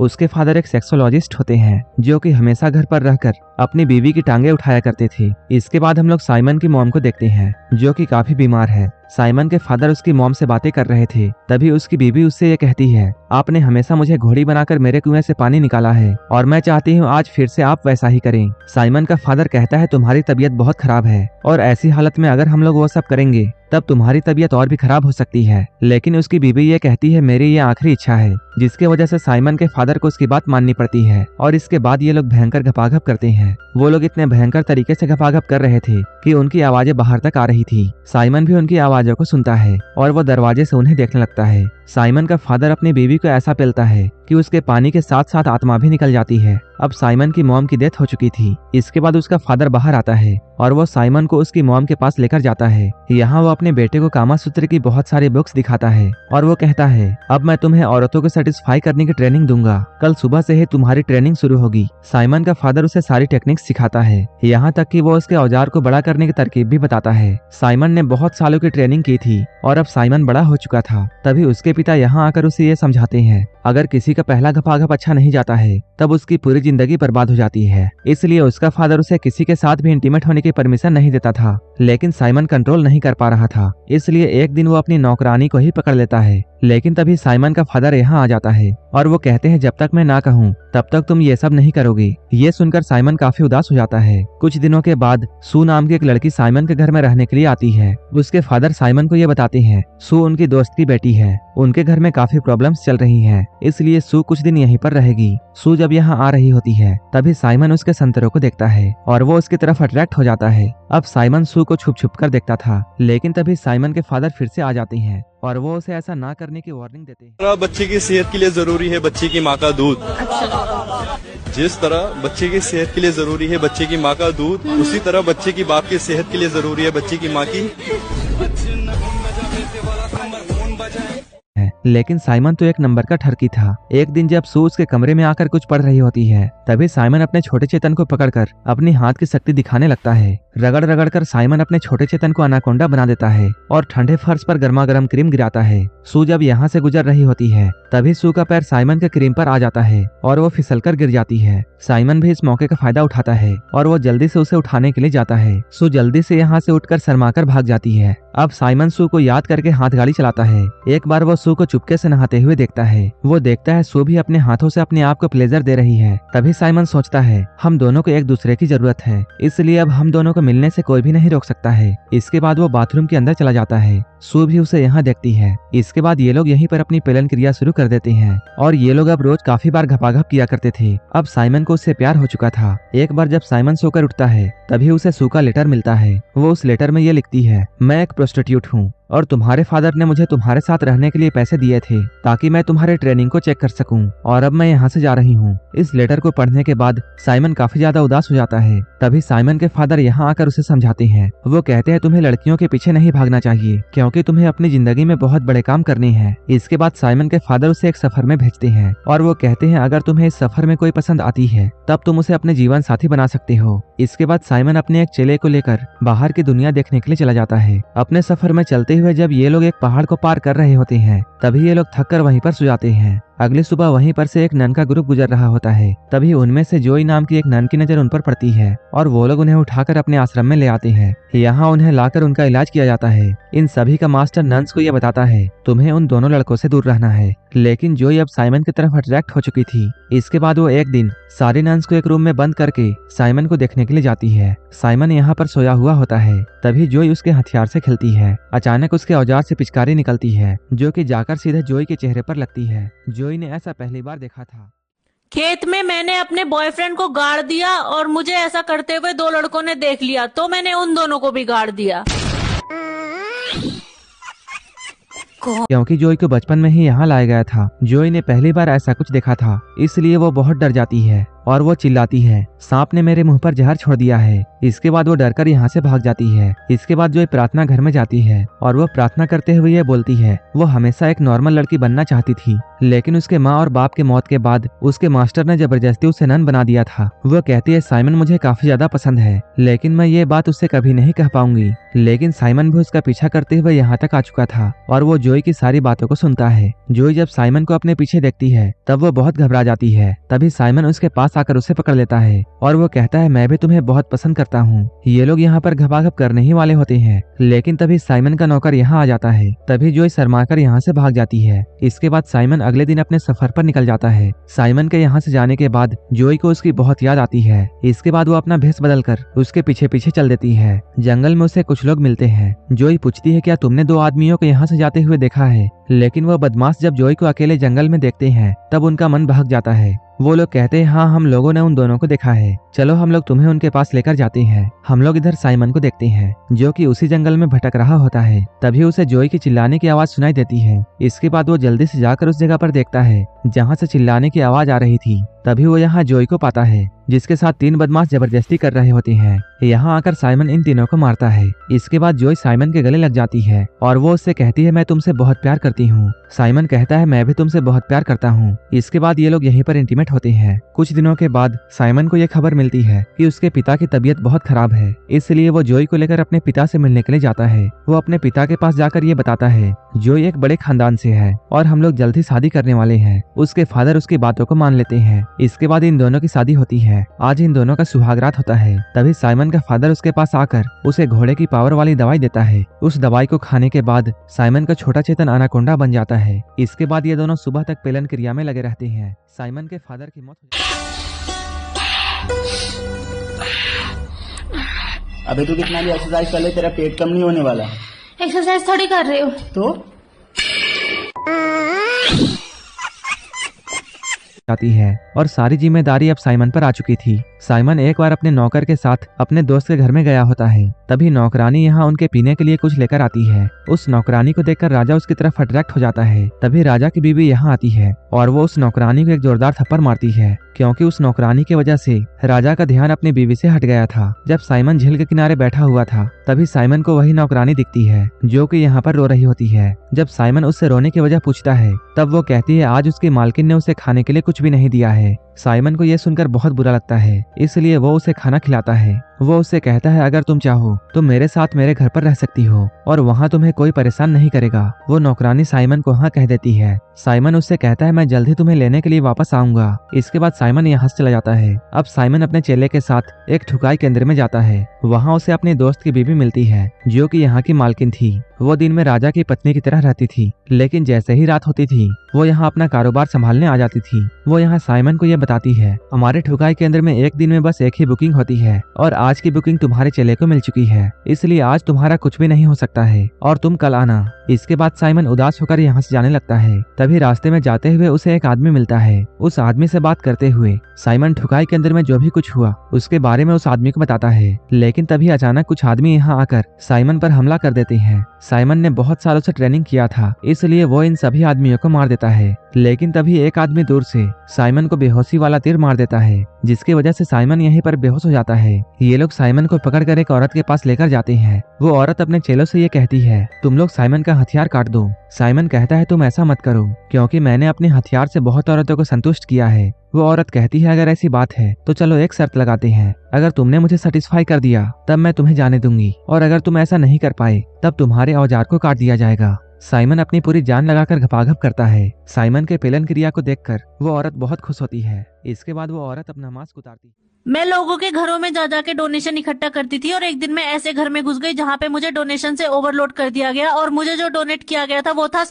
उसके फादर एक सेक्सोलॉजिस्ट होते हैं जो कि हमेशा घर पर रहकर अपनी बीवी की टांगे उठाया करते थे। इसके बाद हम लोग साइमन की मॉम को देखते हैं जो कि काफी बीमार है। साइमन के फादर उसकी मॉम से बातें कर रहे थे, तभी उसकी बीवी उससे ये कहती है, आपने हमेशा मुझे घोड़ी बनाकर मेरे कुएं से पानी निकाला है और मैं चाहती हूँ आज फिर से आप वैसा ही करें। साइमन का फादर कहता है, तुम्हारी तबीयत बहुत खराब है और ऐसी हालत में अगर हम लोग वो सब करेंगे तब तुम्हारी तबीयत और भी खराब हो सकती है। लेकिन उसकी बीवी ये कहती है, मेरी ये आखिरी इच्छा है, जिसके वजह से साइमन के फादर को उसकी बात माननी पड़ती है। और इसके बाद ये लोग भयंकर घपाघप करते हैं। वो लोग इतने भयंकर तरीके से घपाघप कर रहे थे कि उनकी आवाजें बाहर तक आ रही थी। साइमन भी उनकी आवाजों को सुनता है और वो दरवाजे से उन्हें देखने लगता है। साइमन का फादर अपनी बीवी को ऐसा पेलता है कि उसके पानी के साथ साथ आत्मा भी निकल जाती है। अब साइमन की मॉम की डेथ हो चुकी थी। इसके बाद उसका फादर बाहर आता है और वो साइमन को उसकी मॉम के पास लेकर जाता है। यहाँ वो अपने बेटे को कामा सूत्र की बहुत सारी बुक्स दिखाता है और वो कहता है, अब मैं तुम्हें औरतों को सेटिस्फाई करने की ट्रेनिंग दूंगा, कल सुबह से ही तुम्हारी ट्रेनिंग शुरू होगी। साइमन का फादर उसे सारी टेक्निक्स सिखाता है, यहाँ तक कि वो उसके औजार को बड़ा करने की तरकीब भी बताता है। साइमन ने बहुत सालों की ट्रेनिंग की थी और अब साइमन बड़ा हो चुका था। तभी उसके पिता यहाँ आकर उसे ये समझाते हैं, अगर किसी का पहला घपाघप अच्छा नहीं जाता है तब उसकी पूरी जिंदगी बर्बाद हो जाती है। इसलिए उसका फादर उसे किसी के साथ भी इंटीमेट होने की परमिशन नहीं देता था। लेकिन साइमन कंट्रोल नहीं कर पा रहा था, इसलिए एक दिन वो अपनी नौकरानी को ही पकड़ लेता है। लेकिन तभी साइमन का फादर यहाँ आ जाता है और वो कहते हैं, जब तक मैं ना कहूँ तब तक तुम ये सब नहीं करोगी। ये सुनकर साइमन काफी उदास हो जाता है। कुछ दिनों के बाद सू नाम की एक लड़की साइमन के घर में रहने के लिए आती है। उसके फादर साइमन को ये बताते हैं, सू उनकी दोस्त की बेटी है, उनके घर में काफी प्रॉब्लम्स चल रही हैं, इसलिए सू कुछ दिन यहीं पर रहेगी। सू जब यहाँ आ रही होती है तभी साइमन उसके संतरों को देखता है और वो उसकी तरफ अट्रैक्ट हो जाता है। अब साइमन सू को छुप छुप कर देखता था, लेकिन तभी साइमन के फादर फिर से आ जाते हैं और वो उसे ऐसा ना करने की वार्निंग देते हैं। बच्चे की सेहत के लिए जरूरी है बच्चे की माँ का दूध। जिस तरह बच्चे की सेहत के लिए जरूरी है बच्चे की माँ का दूध, उसी तरह बच्चे की बाप की सेहत के लिए जरूरी है बच्चे की माँ की। लेकिन साइमन तो एक नंबर का ठरकी था। एक दिन जब सू उसके कमरे में आकर कुछ पढ़ रही होती है तभी साइमन अपने छोटे चेतन को पकड़कर अपनी हाथ की शक्ति दिखाने लगता है। रगड़ रगड़ कर साइमन अपने छोटे चेतन को अनाकोंडा बना देता है और ठंडे फर्श पर गर्मा गर्म क्रीम गिराता है। सू जब यहाँ से गुजर रही होती है तभी सू का पैर साइमन के क्रीम पर आ जाता है और वो फिसलकर गिर जाती है। साइमन भी इस मौके का फायदा उठाता है और वो जल्दी से उसे उठाने के लिए जाता है। सू जल्दी से यहाँ से उठकर शर्माकर भाग जाती है। अब साइमन सू को याद करके हाथ गाड़ी चलाता है। एक बार वो सू को चुपके से नहाते हुए देखता है। वो देखता है सू भी अपने हाथों से अपने आप को प्लेजर दे रही है। तभी साइमन सोचता है, हम दोनों को एक दूसरे की जरूरत है, इसलिए अब हम दोनों को मिलने से कोई भी नहीं रोक सकता है। इसके बाद वो बाथरूम के अंदर चला जाता है। सू भी उसे यहाँ देखती है। इसके बाद ये लोग यहीं पर अपनी पेलन क्रिया शुरू कर देते हैं और ये लोग अब रोज काफी बार घपाघप किया करते थे। अब साइमन को उससे प्यार हो चुका था। एक बार जब साइमन सोकर उठता है तभी उसे सू का लेटर मिलता है। वो उस लेटर में ये लिखती है, मैं एक प्रोस्टिट्यूट हूँ और तुम्हारे फादर ने मुझे तुम्हारे साथ रहने के लिए पैसे दिए थे ताकि मैं तुम्हारे ट्रेनिंग को चेक कर सकूं और अब मैं यहाँ से जा रही हूँ। इस लेटर को पढ़ने के बाद साइमन काफी ज्यादा उदास हो जाता है। तभी साइमन के फादर यहाँ आकर उसे समझाते हैं। वो कहते हैं, तुम्हें लड़कियों के पीछे नहीं भागना चाहिए क्योंकि तुम्हें अपनी जिंदगी में बहुत बड़े काम करने हैं। इसके बाद साइमन के फादर उसे एक सफर में भेजते हैं और वो कहते हैं, अगर तुम्हें इस सफर में कोई पसंद आती है तब तुम उसे अपने जीवन साथी बना सकते हो। इसके बाद साइमन अपने एक चेले को लेकर बाहर की दुनिया देखने के लिए चला जाता है। अपने सफर में चलते हुए जब ये लोग एक पहाड़ को पार कर रहे होते हैं तभी ये लोग थककर वहीं पर सो जाते हैं। अगली सुबह वहीं पर से एक नन का ग्रुप गुजर रहा होता है। तभी उनमें से जोई नाम की एक नन की नजर उन पर पड़ती है और वो लोग उन्हें उठाकर अपने आश्रम में ले आते हैं। यहाँ उन्हें लाकर उनका इलाज किया जाता है। इन सभी का मास्टर नन्स को यह बताता है, तुम्हें उन दोनों लड़कों से दूर रहना है। लेकिन जोई अब साइमन की तरफ अट्रैक्ट हो चुकी थी। इसके बाद वो एक दिन सारे नन्स को एक रूम में बंद करके साइमन को देखने के लिए जाती है। साइमन यहाँ पर सोया हुआ होता है। तभी जोई उसके हथियार से खेलती है। अचानक उसके औजार से पिचकारी निकलती है जो कि जाकर सीधे जोई के चेहरे पर लगती है। जोई ने ऐसा पहली बार देखा था। खेत में मैंने अपने बॉयफ्रेंड को गाड़ दिया और मुझे ऐसा करते हुए दो लड़कों ने देख लिया तो मैंने उन दोनों को भी गाड़ दिया। क्योंकि जोई को बचपन में ही यहाँ लाया गया था। जोई ने पहली बार ऐसा कुछ देखा था, इसलिए वो बहुत डर जाती है। और वो चिल्लाती है, सांप ने मेरे मुंह पर जहर छोड़ दिया है। इसके बाद वो डरकर यहाँ से भाग जाती है। इसके बाद जोई प्रार्थना घर में जाती है और वो प्रार्थना करते हुए ये बोलती है, वो हमेशा एक नॉर्मल लड़की बनना चाहती थी, लेकिन उसके माँ और बाप के मौत के बाद उसके मास्टर ने जबरदस्ती उसे नन बना दिया था। वो कहती है, साइमन मुझे काफी ज्यादा पसंद है, लेकिन मैं ये बात उससे कभी नहीं कह पाऊंगी। लेकिन साइमन भी उसका पीछा करते हुए यहाँ तक आ चुका था और वो जोई की सारी बातों को सुनता है। जोई जब साइमन को अपने पीछे देखती है तब वो बहुत घबरा जाती है। तभी साइमन उसके पास आकर उसे पकड़ लेता है और वो कहता है, मैं भी तुम्हें बहुत पसंद करता हूँ। ये लोग यहाँ पर घबाघब करने ही वाले होते हैं, लेकिन तभी साइमन का नौकर यहाँ आ जाता है। तभी जोई शर्माकर यहाँ से भाग जाती है। इसके बाद साइमन अगले दिन अपने सफर पर निकल जाता है। साइमन के यहाँ से जाने के बाद जोई को उसकी बहुत याद आती है। इसके बाद वो अपना भेष बदलकर उसके पीछे पीछे चल देती है। जंगल में उसे कुछ लोग मिलते हैं। जोई पूछती है, क्या तुमने दो आदमियों को यहाँ से जाते हुए देखा है? लेकिन वो बदमाश जब जोई को अकेले जंगल में देखते हैं तब उनका मन बहक जाता है। वो लोग कहते हैं, हाँ हम लोगों ने उन दोनों को देखा है, चलो हम लोग तुम्हें उनके पास लेकर जाते हैं। हम लोग इधर साइमन को देखते हैं जो कि उसी जंगल में भटक रहा होता है। तभी उसे जोई की चिल्लाने की आवाज सुनाई देती है। इसके बाद वो जल्दी से जाकर उस जगह पर देखता है जहाँ से चिल्लाने की आवाज आ रही थी। तभी वो यहाँ जोई को पाता है जिसके साथ तीन बदमाश जबरदस्ती कर रहे होते हैं। यहाँ आकर साइमन इन तीनों को मारता है। इसके बाद जोई साइमन के गले लग जाती है और वो उससे कहती है, मैं तुमसे बहुत प्यार करती हूँ। साइमन कहता है, मैं भी तुमसे बहुत प्यार करता हूँ। इसके बाद ये लोग यहीं पर इंटीमेट होते हैं। कुछ दिनों के बाद साइमन को यह खबर मिलती है कि उसके पिता की तबीयत बहुत खराब है, इसलिए वो जोई को लेकर अपने पिता से मिलने के लिए जाता है। वो अपने पिता के पास जाकर ये बताता है, जोई एक बड़े खानदान से है और हम लोग जल्द ही शादी करने वाले हैं। उसके फादर उसकी बातों को मान लेते हैं। इसके बाद इन दोनों की शादी होती है। आज इन दोनों का सुहागरात होता है। तभी साइमन का फादर उसके पास आकर उसे घोड़े की पावर वाली दवाई देता है। उस दवाई को खाने के बाद साइमन का छोटा चेतन अनाकोंडा बन जाता है। इसके बाद ये दोनों सुबह तक पेलन क्रिया में लगे रहते हैं। साइमन के फादर की मौत अबे तू कितना भी एक्सरसाइज कर ले, तेरा पेट कम नहीं होने वाला। एक्सरसाइज थोड़ी कर रहे हो। तो जाती है और सारी जिम्मेदारी अब साइमन पर आ चुकी थी। साइमन एक बार अपने नौकर के साथ अपने दोस्त के घर में गया होता है। तभी नौकरानी यहाँ उनके पीने के लिए कुछ लेकर आती है। उस नौकरानी को देखकर राजा उसकी तरफ अट्रैक्ट हो जाता है। तभी राजा की बीवी यहाँ आती है और वो उस नौकरानी को एक जोरदार थप्पड़ मारती है, क्योंकि उस नौकरानी की वजह से राजा का ध्यान अपनी बीवी से हट गया था। जब साइमन झील के किनारे बैठा हुआ था तभी साइमन को वही नौकरानी दिखती है जो कि यहाँ पर रो रही होती है। जब साइमन उससे रोने की वजह पूछता है तब वो कहती है, आज उसकी मालकिन ने उसे खाने के लिए कुछ भी नहीं दिया है। साइमन को यह सुनकर बहुत बुरा लगता है, इसलिए वो उसे खाना खिलाता है। वो उससे कहता है, अगर तुम चाहो तो मेरे साथ मेरे घर पर रह सकती हो और वहाँ तुम्हें कोई परेशान नहीं करेगा। वो नौकरानी साइमन को हाँ कह देती है। साइमन उससे कहता है, मैं जल्द ही तुम्हें लेने के लिए वापस आऊंगा। इसके बाद साइमन यहाँ से चला जाता है। अब साइमन अपने चेले के साथ एक ठुकाई केंद्र में जाता है। वहाँ उसे अपने दोस्त की बीवी मिलती है जो कि यहाँ की मालकिन थी। वो दिन में राजा की पत्नी की तरह रहती थी, लेकिन जैसे ही रात होती थी वो यहाँ अपना कारोबार संभालने आ जाती थी। वो यहाँ साइमन को ये बताती है, हमारे ठुकाई केंद्र में एक दिन में बस एक ही बुकिंग होती है और आज की बुकिंग तुम्हारे चेले को मिल चुकी है, इसलिए आज तुम्हारा कुछ भी नहीं हो सकता है और तुम कल आना। इसके बाद साइमन उदास होकर यहाँ से जाने लगता है। तभी रास्ते में जाते हुए उसे एक आदमी मिलता है। उस आदमी से बात करते हुए साइमन ठुकाई के अंदर में जो भी कुछ हुआ उसके बारे में उस आदमी को बताता है। लेकिन तभी अचानक कुछ आदमी यहाँ आकर साइमन पर हमला कर देते हैं। साइमन ने बहुत सालों से ट्रेनिंग किया था, इसलिए वो इन सभी आदमियों को मार देता है। लेकिन तभी एक आदमी दूर से साइमन को बेहोशी वाला तीर मार देता है, जिसकी वजह से साइमन यहीं पर बेहोश हो जाता है। ये लोग साइमन को पकड़कर एक औरत के पास लेकर जाते हैं। वो औरत अपने चेलों से ये कहती है, तुम लोग साइमन का हथियार काट दो। साइमन कहता है, तुम ऐसा मत करो, क्योंकि मैंने अपने हथियार से बहुत औरतों को संतुष्ट किया है। वो औरत कहती है, अगर ऐसी बात है तो चलो एक शर्त लगाते हैं, अगर तुमने मुझे सेटिस्फाई कर दिया तब मैं तुम्हें जाने दूंगी, और अगर तुम ऐसा नहीं कर पाए तब तुम्हारे औजार को काट दिया जाएगा। साइमन अपनी पूरी जान लगाकर घपाघप करता है। साइमन के पेलन क्रिया को देखकर वो औरत बहुत खुश होती है। इसके बाद वो औरत अपना मास्क उतारती। मैं लोगों के घरों में जा जाके डोनेशन इकट्ठा करती थी और एक दिन मैं ऐसे घर में घुस गई जहाँ पे मुझे डोनेशन से ओवरलोड कर दिया गया और मुझे जो डोनेट किया गया था वो था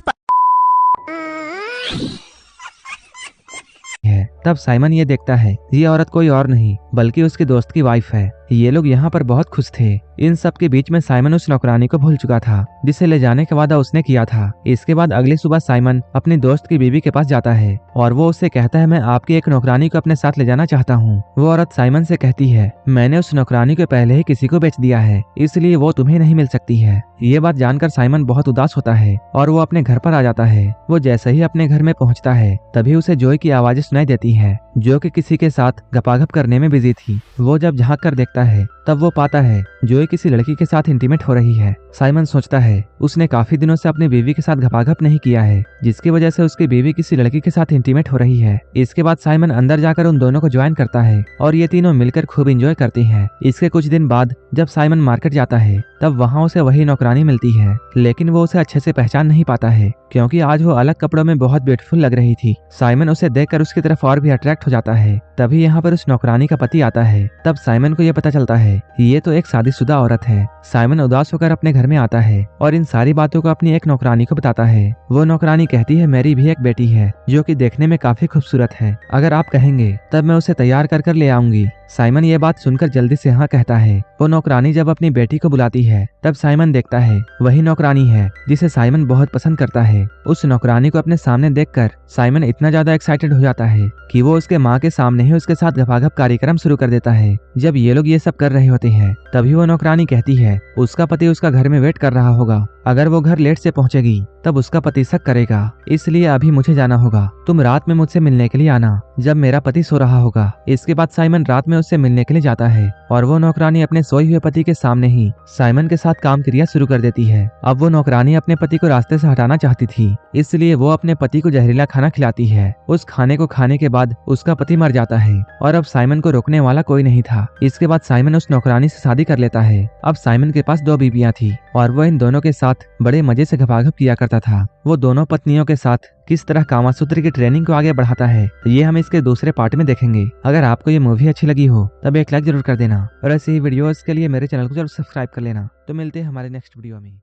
है। तब साइमन ये देखता है ये औरत कोई और नहीं बल्कि उसकी दोस्त की वाइफ है। ये लोग यहाँ पर बहुत खुश थे। इन सब के बीच में साइमन उस नौकरानी को भूल चुका था जिसे ले जाने का वादा उसने किया था। इसके बाद अगली सुबह साइमन अपनी दोस्त की बीवी के पास जाता है और वो उससे कहता है, मैं आपकी एक नौकरानी को अपने साथ ले जाना चाहता हूँ। वो औरत साइमन से कहती है, मैंने उस नौकरानी को पहले ही किसी को बेच दिया है, इसलिए वो तुम्हें नहीं मिल सकती है। ये बात जानकर साइमन बहुत उदास होता है और वो अपने घर पर आ जाता है। वो जैसे ही अपने घर में पहुंचता है तभी उसे जोई की आवाजें सुनाई देती है, जो कि किसी के साथ गपागप करने में बिजी थी। वो जब झांक कर देखता है तब वो पाता है जोई किसी लड़की के साथ इंटीमेट हो रही है। साइमन सोचता है उसने काफी दिनों से अपनी बीवी के साथ गपागप नहीं किया है, जिसकी वजह से उसकी बीवी किसी लड़की के साथ इंटीमेट हो रही है। इसके बाद साइमन अंदर जाकर उन दोनों को ज्वाइन करता है और ये तीनों मिलकर खूब एंजॉय करती हैं। इसके कुछ दिन बाद जब साइमन मार्केट जाता है तब वहाँ उसे वही नौकरानी मिलती है, लेकिन वो उसे अच्छे से पहचान नहीं पाता है क्योंकि आज वो अलग कपड़ों में बहुत ब्यूटीफुल लग रही थी। साइमन उसे देखकर उसकी तरफ और भी अट्रैक्ट हो जाता है। तभी यहाँ पर उस नौकरानी का पति आता है। तब साइमन को ये पता चलता है ये तो एक शादीशुदा औरत है। साइमन उदास होकर अपने घर में आता है और इन सारी बातों को अपनी एक नौकरानी को बताता है। वो नौकरानी कहती है, मेरी भी एक बेटी है जो कि देखने में काफी खूबसूरत है, अगर आप कहेंगे तब मैं उसे तैयार कर ले आऊंगी। साइमन ये बात सुनकर जल्दी से हाँ कहता है। वो नौकरानी जब अपनी बेटी को बुलाती है तब साइमन देखता है वही नौकरानी है जिसे साइमन बहुत पसंद करता है। उस नौकरानी को अपने सामने देखकर साइमन इतना ज्यादा एक्साइटेड हो जाता है कि वो उसके माँ के सामने ही उसके साथ गपागप कार्यक्रम शुरू कर देता है। जब ये लोग ये सब कर रहे होते हैं तभी वो नौकरानी कहती है उसका पति उसका घर में वेट कर रहा होगा, अगर वो घर लेट से पहुंचेगी तब उसका पति शक करेगा, इसलिए अभी मुझे जाना होगा, तुम रात में मुझसे मिलने के लिए आना जब मेरा पति सो रहा होगा। इसके बाद साइमन रात में उससे मिलने के लिए जाता है और वो नौकरानी अपने सोए हुए पति के सामने ही साइमन के साथ काम क्रिया शुरू कर देती है। अब वो नौकरानी अपने पति को रास्ते से हटाना चाहती थी, इसलिए वो अपने पति को जहरीला खाना खिलाती है। उस खाने को खाने के बाद उसका पति मर जाता है और अब साइमन को रोकने वाला कोई नहीं था। इसके बाद साइमन उस नौकरानी से शादी कर लेता है। अब साइमन के पास 2 बीवियां थी और वो इन दोनों के साथ बड़े मजे से गपागप किया करता था। वो दोनों पत्नियों के साथ किस तरह कामासूत्र की ट्रेनिंग को आगे बढ़ाता है ये हम इसके दूसरे पार्ट में देखेंगे। अगर आपको ये मूवी अच्छी लगी हो तब एक लाइक जरूर कर देना और ऐसे ही वीडियोस के लिए मेरे चैनल को जरूर सब्सक्राइब कर लेना। तो मिलते हैं हमारे नेक्स्ट वीडियो में।